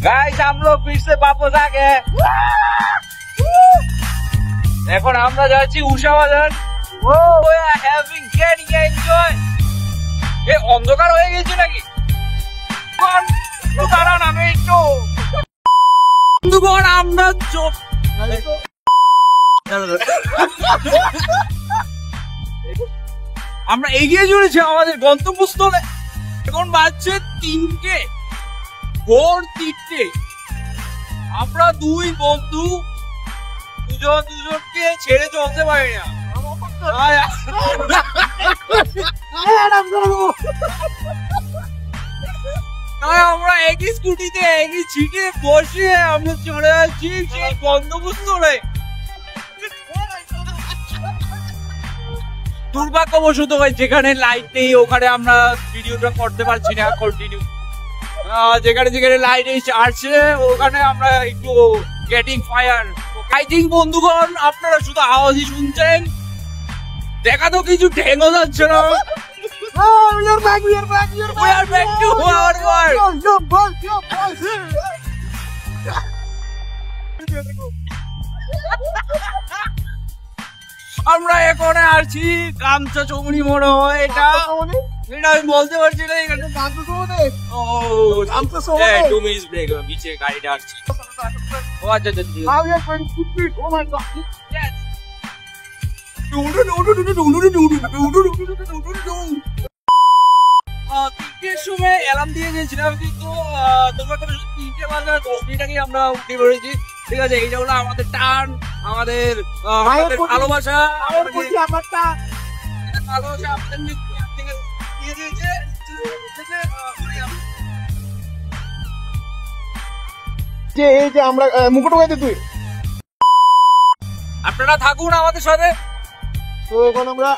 Guys हम लोग फिर से वापस आ गए। এখন আমরা যাচ্ছি উষা বাজার। We are having getting enjoy। এই অন্ধকার হয়ে গেছে নাকি? দাঁড়ান আমি একটু বন্ধুগণ আমরা আমরা এগিয়ে চলেছি আমাদের গন্তব্যস্থলে। এখন বাজছে 3টে, ভোর 3টে। আমরা দুই বন্ধু দুজনকে ছেড়ে চলতে পারি না। আমরা একই স্কুটিতে একই সিটে বসে আমরা চলে যাচ্ছি সেই গন্তব্যস্থলে। দুর্ভাগ্যবশত যেখানে লাইট নেই ওখানে আমরা ভিডিওটা করতে পারছি না কন্টিনিউ। যেখানে যেখানে লাইট আসছে ওখানে আমরা একটু গেটিং ফায়ার। আই থিঙ্ক বন্ধুগণ আপনারা শুধু আওয়াজই শুনছেন, দেখা তো কিছু ঠেঙ্গো যাচ্ছে না। We are back to our world. আমরা এখন আসছি কামচা চৌমনি মোড়। এটা আমি বলতে পারছি না। এখানে নিচে গাড়িটা আসছি। তিনটের সময় অ্যালার্ম দিয়ে গেছিলাম, কিন্তু তোমরা 3টে বাজে 10 মিনিট আগে আমরা উঠে পড়েছি। ঠিক আছে, এইটা হলো আমাদের টান, আমাদের ভালোবাসা। ভালোবাসা আপনাদের দিয়ে দিয়েছে। এই যে আমরা মুকুট গাইতে তুই আপনারা থাকুন আমাদের সাথে। তো এখন আমরা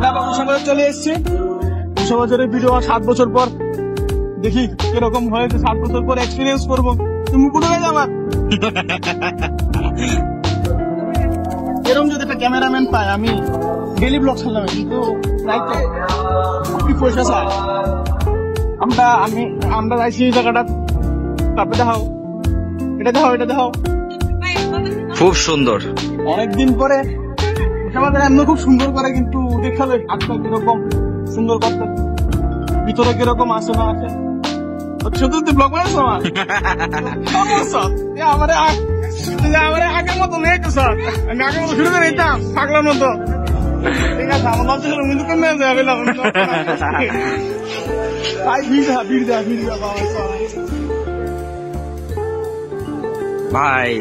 আবার উষা বাজার চলে এসেছি। উষা বাজারের ভিডিও 7 বছর পর দেখি কিরকম হয়েছে। 7 বছর পর এক্সপিরিয়েন্স করবো। তুই মুকুট গাইতে আমার এরকম যদি একটা ক্যামেরাম্যান পাই আমি ডেলি ব্লগ ছাড়লাম, কিন্তু পয়সা চাই। আমরা যাইছি এই জায়গাটা, তারপরে দেখাও, এটা দেখাও। খুব সুন্দর। অনেকদিন পরে আমাদের এমন খুব সুন্দর করে, কিন্তু দেখালে আজকাল কিরকম সুন্দর করতে, ভিতরে কিরকম আছে না আছে। শুধু তুই ব্লগ বানাইছো আমার আগের মতো নেই তো স্যার। আমি আগের মতো শুরু করে নিতাম পাগলার মতো। ঠিক আছে, আমার ভাবছি কিন্তু কমে যাবে ভাই।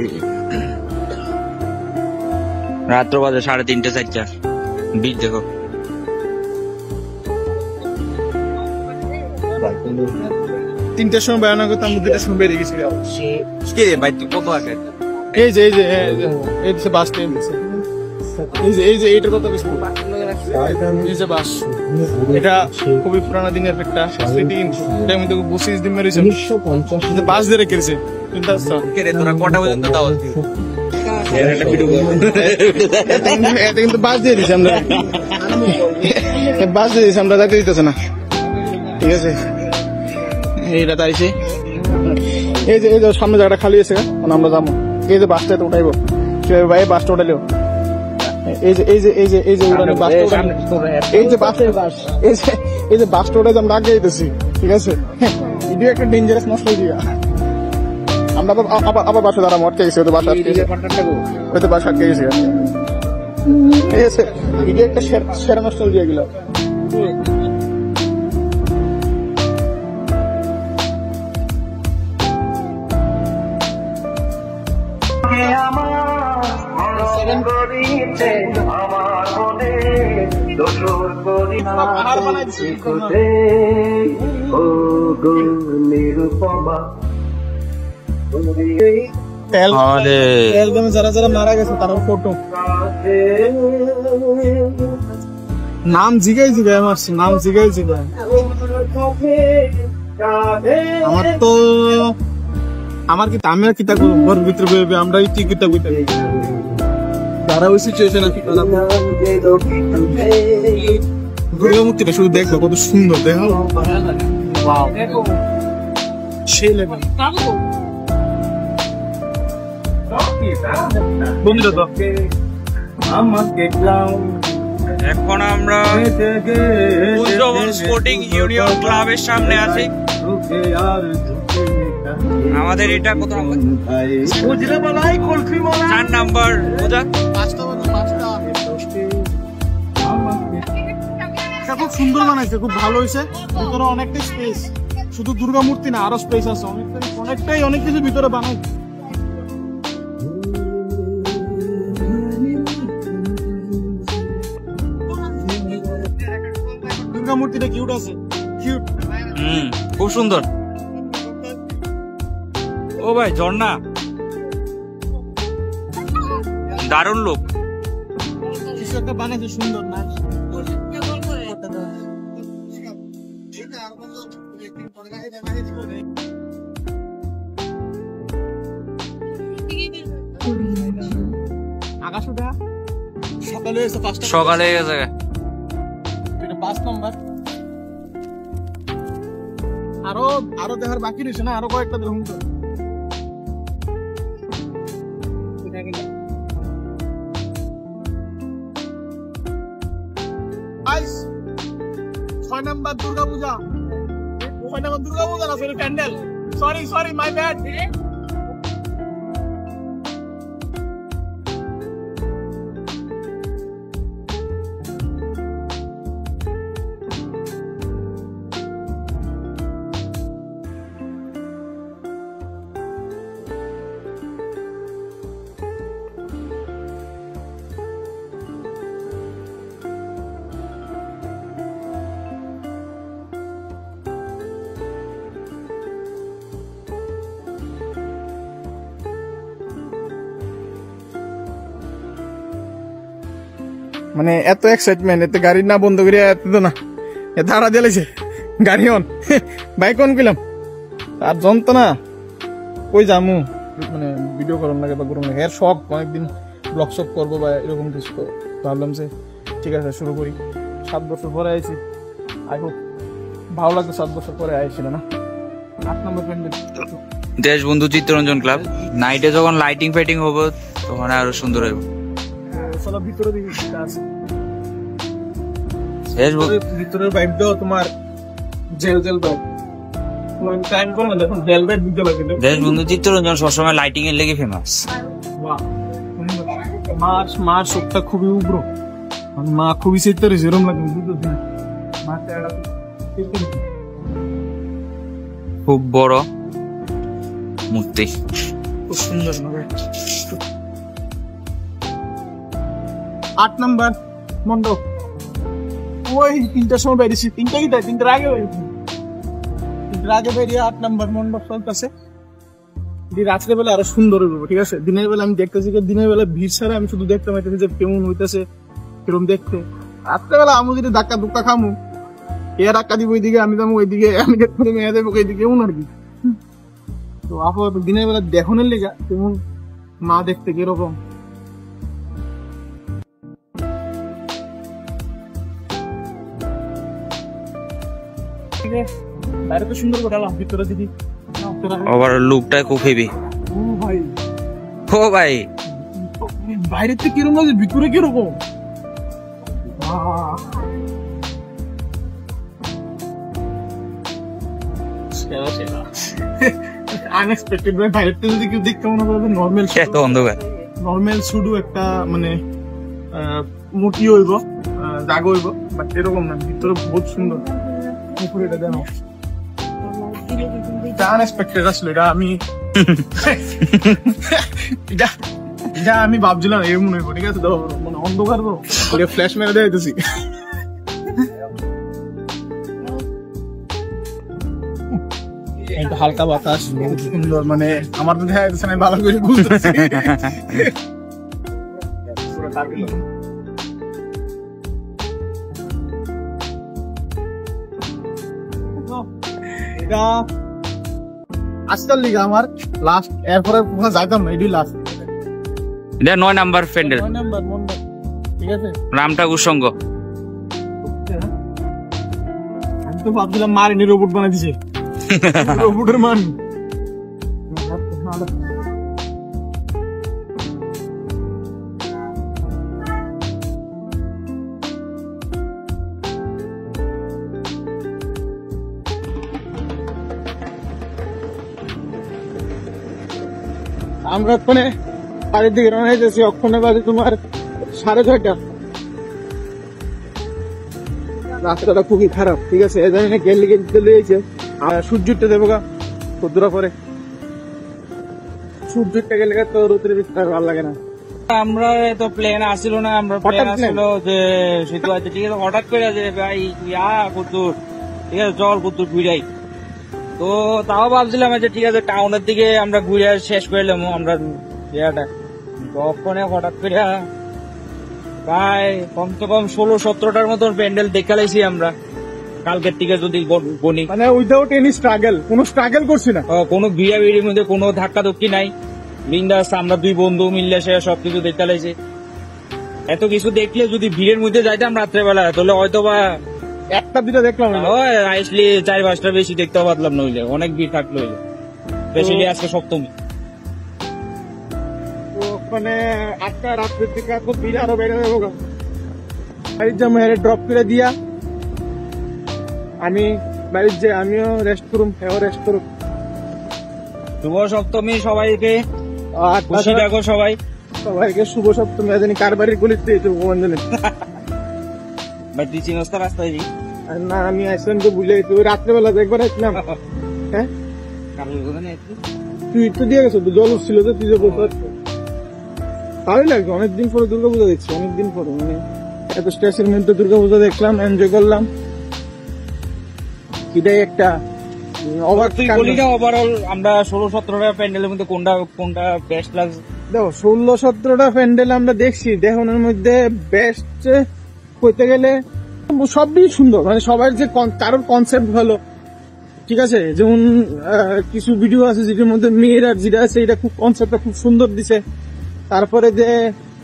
রাত্র বাজে 3:30 4টা, ভিড় দেখো। 3টার সময় বেড়ানো করতাম, 2টার সময় বেরিয়ে গেছি। ভাই তুই কত আগে? এই যে বাস স্ট্যান্ড, এই যে এইটার কথা বেশি। এই যে বাস, এটা খুবই পুরানো দিনের একটা স্মৃতি। এটার মধ্যে 25 দিন মেরেছে, 1950 বাস দিয়ে রেখেছে। তোরা কটা পর্যন্ত দাও? এটা কিন্তু বাস দিয়ে দিচ্ছি আমরা, আমরা যাইতে দিতেছে না। ঠিক আছে, এইটা তাইছে। এই যে সামনে জায়গাটা খালি আছে, আমরা যাবো। এই যে বাসটা তো উঠাইবো, ভাই বাসটা উঠাইলেও এই যে বাসটা উঠাই আমরা আগে যেতেছি। ঠিক আছে, এটা একটা ডেঞ্জারাস নষ্ট হয়ে গিয়া। আমরা আবার বাসে দাঁড়াবো, আটকে গেছি। বাসা আটকে গেছি। ঠিক আছে, এটা একটা সেরা নষ্ট দিয়ে গেল। যারা যারা মারা গেছে তারা ফটো নাম জিগাই মারছি, নাম জিগাই আমার কি আমি আর কিতা করবো, ঘর ভিতরে আমরা টিকিটটা তারা ওই সিচুয়েশন আছে দুর্গা মূর্তিটা শুধু দেখবো কত সুন্দর দেখো সেই লেভেল বন্ধুরা তো এখন আমরা কুঞ্জবন স্পোর্টিং ইউনিয়ন ক্লাবের সামনে আছি। আমাদের এটা কত নম্বর? 4 নাম্বার। খুব সুন্দর বানাইছে, খুব ভালো হয়েছে। ভিতরে অনেকটাই স্পেস, শুধু দুর্গা মূর্তি না আরো স্পেস আছে অনেক কিছু ভিতরে বানাই। দুর্গা মূর্তিটা কিউট আছে, কিউট। খুব সুন্দর। ও ভাই ঝর্ণা, দারুণ লোক। কিছু একটা বানাইছে সুন্দর না? আকাশটা সকালে এসে 5টা সকালে গেছে। এটা 5 নাম্বার। আরো দেখার বাকি রয়েছে না, আরো কয়েকটা দেখুন তো। গাইস 6 নাম্বার দুর্গা পূজা। 6 নাম্বার দুর্গা পূজা না, sorry pandal. Sorry my bad. মানে এত এক্সাইটমেন্ট, এতে গাড়ি না বন্ধ করে এত তো না, এত হারা দিয়েছে গাড়ি অন বাইক অন করলাম আর যন্ত্র না কই যামু, মানে ভিডিও করুন লাগে বা করুন লাগে এর শখ। অনেকদিন ব্লগ শপ করবো বা এরকম কিছু, তো ভাবলাম যে ঠিক আছে শুরু করি। 7 বছর পরে আইছি, আই হোপ ভালো লাগতো। 7 বছর পরে আইছিল না। 8 নম্বর প্যান্ডেল দেশবন্ধু চিত্তরঞ্জন ক্লাব। নাইটে যখন লাইটিং ফাইটিং হবে তখন আরো সুন্দর হবে। ভিতরে দিকে আছে ভিতরের ভাইবটাও তোমার জেল ভাইব। টাইম করে না দেখুন জেল ভাইব দিতে লাগে। দেশবন্ধু চিত্তরঞ্জন সবসময় লাইটিং এর লেগে ফেমাস। মার সবটা খুবই উগ্র, মানে মা খুবই চিত্তর এরকম লাগে বুঝতে। খুব বড় মূর্তি, খুব সুন্দর। 8 নাম্বার মণ্ডপ। ওই 3টার সময় বেরিয়েছি, 3টার আগে বেরিয়েছি। 3টার আগে বেরিয়ে 8 নাম্বার মণ্ডপ চলতেছে। রাত্রে বেলা আরো সুন্দর হইব, ঠিক আছে? দিনের বেলা আমি দেখতেছি, দিনের বেলা ভিড় ছাড়া আমি শুধু দেখতে পাইতেছি যে কেমন হইতেছে, কিরকম দেখতে। রাত্রেবেলা আমি যদি ধাক্কা ধুক্কা খামু, এ ধাক্কা দিব ওইদিকে, আমি যাবো ওইদিকে, আমি দেখতে মেয়ে দেবো ওইদিকে, কেমন আর কি। তো আপাতত দিনের বেলা দেখনের লেগা কেমন মা দেখতে কিরকম। বাইরে তো সুন্দর করে ভিতরে দিদি ওভারঅল লুকটা খুব হেভি। ও ভাই বাইরে থেকে কিরকম লাগে, ভিতরে কিরকম। আনএক্সপেক্টেড ভাই, বাইরে থেকে যদি কেউ দেখতে মনে করে নর্মাল, এত অন্ধকার, নর্মাল শুধু একটা মানে মূর্তি হইব, জাগ হইব, বাট এরকম না, ভিতরে বহুত সুন্দর। এটা দেন আনএক্সপেক্টেড আসলে, এটা আমি এটা আমি ভাবছিলাম এই মনে হইব, ঠিক আছে? তো মানে অন্ধকার তো ফ্ল্যাশ মেরে দেখাইতেছি। হালকা বাতাস, বহুত সুন্দর, মানে আমার তো দেখা যাচ্ছে না, ভালো করে বুঝতেছি। এটা আজকাল লিগা আমার লাস্ট, এরপরে যাইতাম না, এটি লাস্ট। এটা 9 নাম্বার প্যান্ডেল, 9 নাম্বার মন্ডপ, ঠিক আছে। রাম ঠাকুর সঙ্গ। আমি তো ভাবছিলাম মারিনি রোবট বানাই দিছে, রোবটের মান। আমরা ওখানে বাড়ির দিকে রওনা হয়েছি, ওখানে বাজে তোমার 6:30। রাস্তাটা খুবই খারাপ, ঠিক আছে। এই জন্য গেলে চলে গেছে। আর সূর্যটা দেবো গা কদ্দুরা পরে, সূর্যটা গেলে তো রোদের ভিতরে ভালো লাগে না। আমরা তো প্লেন আসছিল না, আমরা প্লেন আসছিল যে সেতু আছে, ঠিক আছে। হঠাৎ করে যে ভাই কুতুর, ঠিক আছে চল কুতুর ঘুরাই। তো তাও ভাবছিলাম যে ঠিক আছে টাউনের দিকে আমরা ঘুরে শেষ করে এলাম আমরা ইয়েটা। তখন হঠাৎ করে প্রায় কমসে কম 16-17টার মতন প্যান্ডেল দেখালাইছি আমরা কালকের থেকে যদি বনি। মানে উইদাউট এনি স্ট্রাগল, কোনো স্ট্রাগল করছি না, কোনো বিড়ির মধ্যে কোনো ধাক্কা ধক্কি নাই। বিন্দাস আমরা 2 বন্ধু মিললে সে সবকিছু দেখালাইছি। এত কিছু দেখলে যদি ভিড়ের মধ্যে যাইতাম রাত্রেবেলা তাহলে হয়তো বা 1টা-2টা দেখলাম। আইসলি 4-5টা বেশি দেখতে পারলাম, নইলে অনেক ভিড় থাকলো হইলে, স্পেশালি আজকে সপ্তমী। তো ওখানে 8টা রাত্রের দিকে এত ভিড় আরো বেড়ে যাবো গা। বাড়ির যা মেয়ের ড্রপ করে দিয়া আমি বাড়ির যে আমিও রেস্ট করুম, হেও রেস্ট করুম। শুভ সপ্তমী সবাইকে, আর খুশি থাকো সবাই। সবাইকে শুভ সপ্তমী। জানি কার বাড়ির গলিতে ভগবান জানে। ভাই তুই চিনস তো রাস্তায় যাই? আর না, আমি আসলাম তো ভুলে গেছি। ওই রাত্রেবেলা একবার আসলাম। হ্যাঁ তুই তো দিয়ে গেছো, জল উঠছিল তো, তুই যে বলতে ভালোই লাগছে। অনেকদিন পরে দুর্গাপূজা দেখছি, অনেকদিন পরে। মানে এত স্ট্রেসের মধ্যে দুর্গাপূজা দেখলাম, এনজয় করলাম। এটাই একটা অবাক। তুই বলি না ওভারঅল আমরা 16-17টা প্যান্ডেলের মধ্যে কোনটা বেস্ট লাগছে? দেখো 16-17টা প্যান্ডেল আমরা দেখছি, দেখনের মধ্যে বেস্ট করতে গেলে সবই সুন্দর। মানে সবার যে কারোর কনসেপ্ট ভালো, ঠিক আছে। যেমন কিছু ভিডিও আছে যেটার মধ্যে মেয়ের আর যেটা আছে এটা খুব কনসেপ্টটা খুব সুন্দর দিছে। তারপরে যে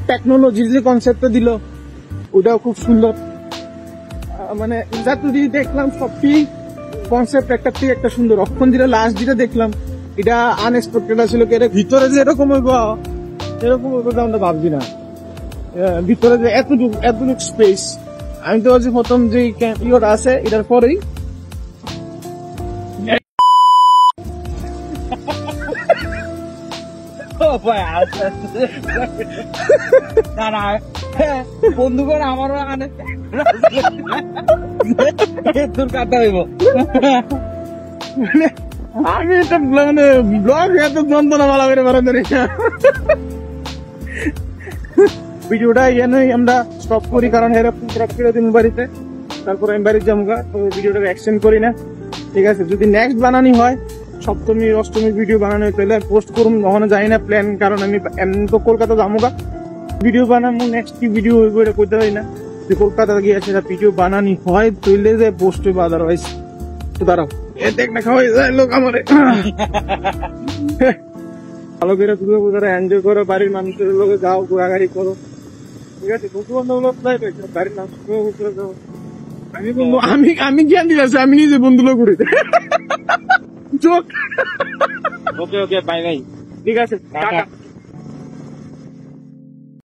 টেকনোলজির যে কনসেপ্টটা দিল ওটাও খুব সুন্দর। মানে যা তুই দেখলাম সবই কনসেপ্ট একটা থেকে একটা সুন্দর। অক্ষণ যেটা লাস্ট যেটা দেখলাম এটা আনএক্সপেক্টেড ছিল। ভিতরে যে এরকম হইব তো আমরা ভাবছি না। ভিতরে যে এতটুকু স্পেস, আমি তো ভাবছি প্রথম যে ইয়েটা আছে এটার পরেই বন্ধুগণ আমারও তোর কাটা হইব। আমি এটা মানে ব্লগ এত যন্ত্রণা মালা করে বেড়াতে ভিডিওটা এখানেই আমরা স্টপ করি, কারণ এরকম ট্রাক করে দিন বাড়িতে। তারপর আমি বাড়ির যাবো, তো ভিডিওটা এক্সটেন্ড করি না, ঠিক আছে। যদি নেক্সট বানানি হয় সপ্তমী অষ্টমীর ভিডিও বানানো হয় তাহলে পোস্ট করুন, কখনো যাই না প্ল্যান, কারণ আমি এমনি তো কলকাতা যাবো গা। ভিডিও বানাবো নেক্সট কি ভিডিও হইব এটা করতে হয় না। যে কলকাতা গিয়ে সেটা ভিডিও বানানি হয় তৈলে যে পোস্ট হইব, আদারওয়াইজ তো দাঁড়াও এ দেখ না খাওয়াই যায় লোক আমার। ভালো করে দুর্গাপূজাটা এনজয় করো, বাড়ির মানুষের লোকে যাও, ঘোরাঘুরি করো, ঠিক আছে। বন্ধু বান্ধব লোক যাই বাড়ির নাম যাও। আমি জ্ঞান দিয়েছি, আমি নিজে বন্ধু লোক ঘুরে চোখ। ওকে বাই বাই, ঠিক আছে, টাটা।